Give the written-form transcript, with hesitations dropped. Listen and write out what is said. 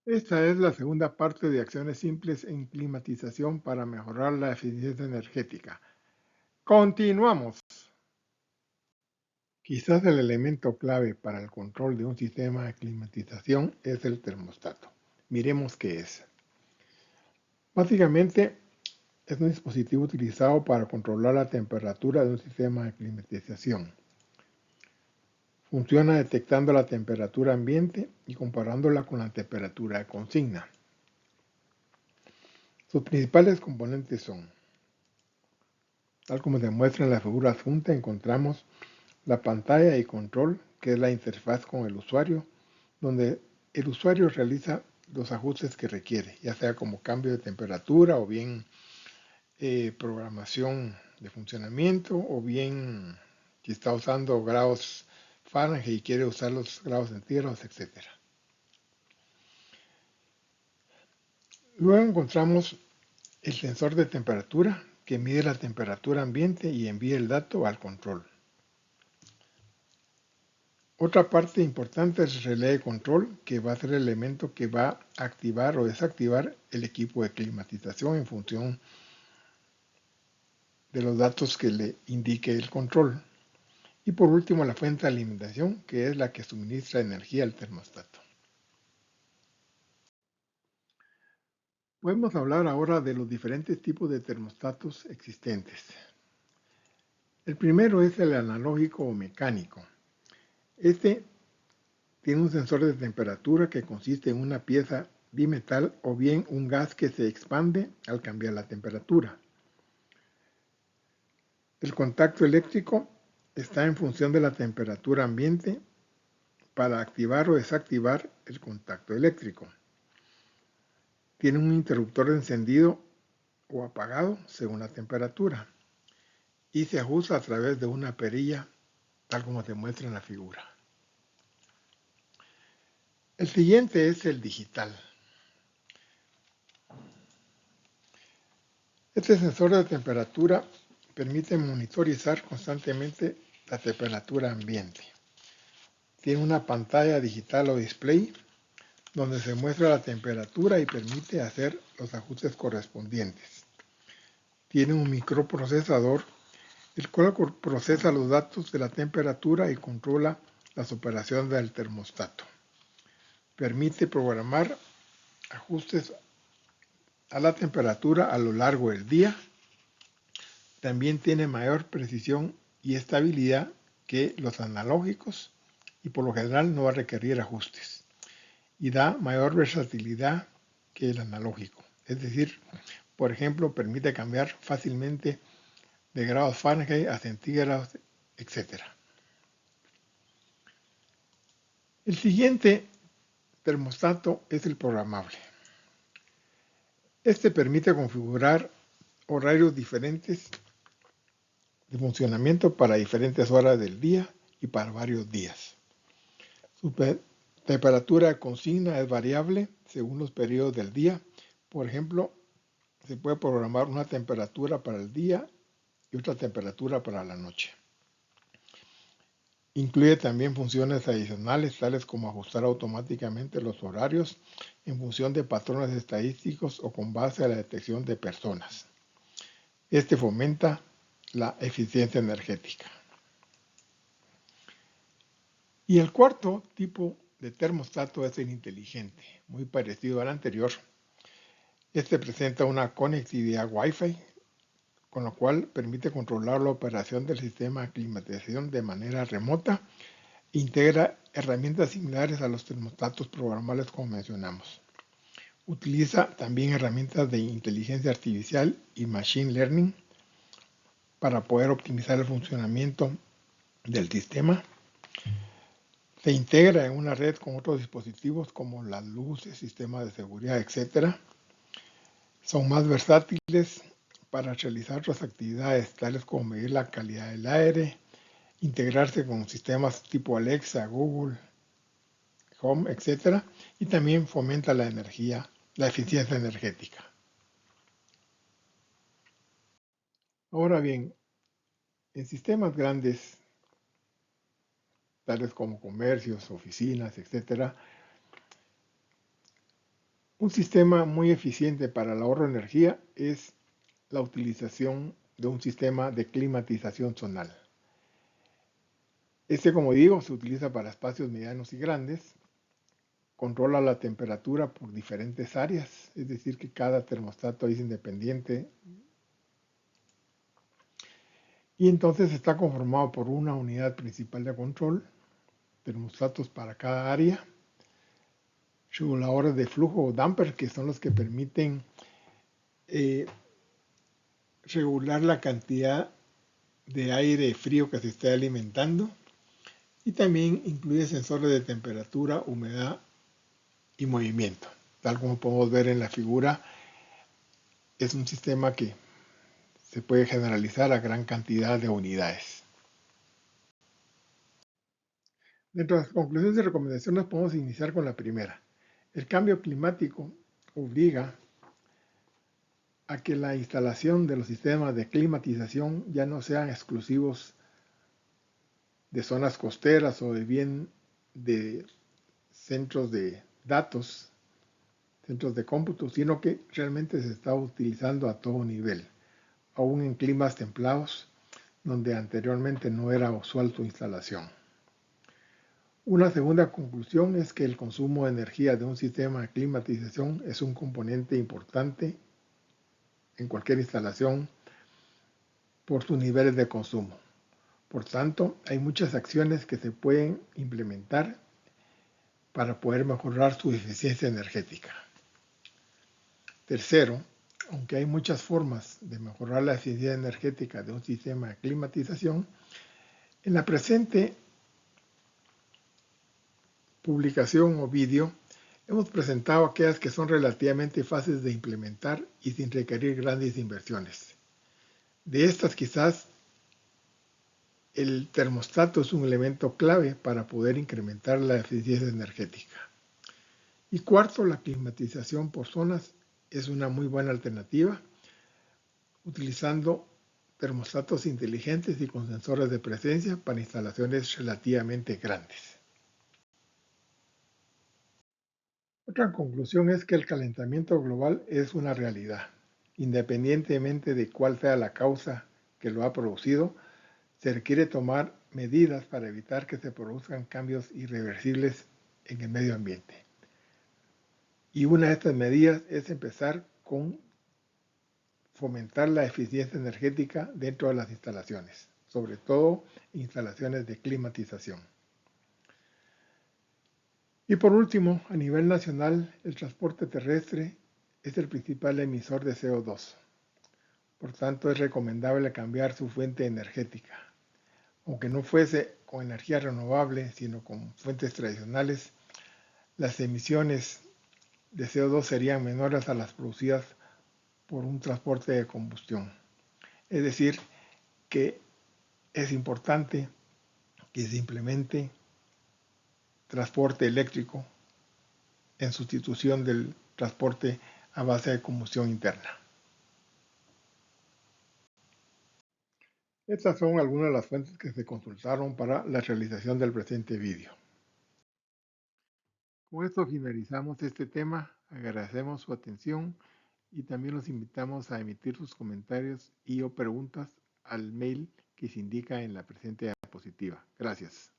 Esta es la segunda parte de acciones simples en climatización para mejorar la eficiencia energética. Continuamos. Quizás el elemento clave para el control de un sistema de climatización es el termostato. Miremos qué es. Básicamente es un dispositivo utilizado para controlar la temperatura de un sistema de climatización. Funciona detectando la temperatura ambiente y comparándola con la temperatura de consigna. Sus principales componentes son, tal como se muestra en la figura adjunta, encontramos la pantalla de control, que es la interfaz con el usuario, donde el usuario realiza los ajustes que requiere, ya sea como cambio de temperatura o bien programación de funcionamiento o bien si está usando grados Fahrenheit y quiere usar los grados centígrados, etc. Luego encontramos el sensor de temperatura que mide la temperatura ambiente y envía el dato al control. Otra parte importante es el relé de control, que va a ser el elemento que va a activar o desactivar el equipo de climatización en función de los datos que le indique el control. Y por último, la fuente de alimentación, que es la que suministra energía al termostato. Podemos hablar ahora de los diferentes tipos de termostatos existentes. El primero es el analógico o mecánico. Este tiene un sensor de temperatura que consiste en una pieza bimetal o bien un gas que se expande al cambiar la temperatura. El contacto eléctrico está en función de la temperatura ambiente para activar o desactivar el contacto eléctrico. Tiene un interruptor de encendido o apagado según la temperatura y se ajusta a través de una perilla, tal como se muestra en la figura. El siguiente es el digital. Este sensor de temperatura permite monitorizar constantemente la temperatura ambiente. Tiene una pantalla digital o display donde se muestra la temperatura y permite hacer los ajustes correspondientes. Tiene un microprocesador, el cual procesa los datos de la temperatura y controla las operaciones del termostato. Permite programar ajustes a la temperatura a lo largo del día. También tiene mayor precisión y estabilidad que los analógicos y por lo general no va a requerir ajustes. Y da mayor versatilidad que el analógico. Es decir, por ejemplo, permite cambiar fácilmente de grados Fahrenheit a centígrados, etc. El siguiente termostato es el programable. Este permite configurar horarios diferentes de funcionamiento para diferentes horas del día y para varios días. Su temperatura de consigna es variable según los periodos del día. Por ejemplo, se puede programar una temperatura para el día y otra temperatura para la noche. Incluye también funciones adicionales tales como ajustar automáticamente los horarios en función de patrones estadísticos o con base a la detección de personas. Este fomenta la eficiencia energética. Y el cuarto tipo de termostato es el inteligente, muy parecido al anterior. Este presenta una conectividad Wi-Fi, con lo cual permite controlar la operación del sistema de climatización de manera remota e integra herramientas similares a los termostatos programables como mencionamos. Utiliza también herramientas de inteligencia artificial y machine learning para poder optimizar el funcionamiento del sistema. Se integra en una red con otros dispositivos como la luz, el sistema de seguridad, etc. Son más versátiles para realizar otras actividades tales como medir la calidad del aire, integrarse con sistemas tipo Alexa, Google, Home, etc. Y también fomenta la eficiencia energética. Ahora bien, en sistemas grandes, tales como comercios, oficinas, etc., Un sistema muy eficiente para el ahorro de energía es la utilización de un sistema de climatización zonal. Este, como digo, se utiliza para espacios medianos y grandes, controla la temperatura por diferentes áreas, es decir, que cada termostato es independiente y entonces está conformado por una unidad principal de control, termostatos para cada área, reguladores de flujo o damper, que son los que permiten eh, regular la cantidad de aire frío que se esté alimentando, y también incluye sensores de temperatura, humedad y movimiento. Tal como podemos ver en la figura, es un sistema que se puede generalizar a gran cantidad de unidades. Dentro de las conclusiones y recomendaciones podemos iniciar con la primera. El cambio climático obliga a que la instalación de los sistemas de climatización ya no sean exclusivos de zonas costeras o de bien de centros de datos, centros de cómputo, sino que realmente se está utilizando a todo nivel, aún en climas templados, donde anteriormente no era usual su instalación. Una segunda conclusión es que el consumo de energía de un sistema de climatización es un componente importante en cualquier instalación por sus niveles de consumo. Por tanto, hay muchas acciones que se pueden implementar para poder mejorar su eficiencia energética. Tercero, aunque hay muchas formas de mejorar la eficiencia energética de un sistema de climatización, en la presente publicación o vídeo hemos presentado aquellas que son relativamente fáciles de implementar y sin requerir grandes inversiones. De estas, quizás el termostato es un elemento clave para poder incrementar la eficiencia energética. Y cuarto, la climatización por zonas es una muy buena alternativa, utilizando termostatos inteligentes y con sensores de presencia para instalaciones relativamente grandes. Otra conclusión es que el calentamiento global es una realidad. Independientemente de cuál sea la causa que lo ha producido, se requiere tomar medidas para evitar que se produzcan cambios irreversibles en el medio ambiente. Y una de estas medidas es empezar con fomentar la eficiencia energética dentro de las instalaciones, sobre todo instalaciones de climatización. Y por último, a nivel nacional, el transporte terrestre es el principal emisor de CO2. Por tanto, es recomendable cambiar su fuente energética. Aunque no fuese con energía renovable, sino con fuentes tradicionales, las emisiones de CO2 serían menores a las producidas por un transporte de combustión. Es decir, que es importante que se implemente transporte eléctrico en sustitución del transporte a base de combustión interna. Estas son algunas de las fuentes que se consultaron para la realización del presente vídeo. Con esto finalizamos este tema, agradecemos su atención y también los invitamos a emitir sus comentarios y o preguntas al mail que se indica en la presente diapositiva. Gracias.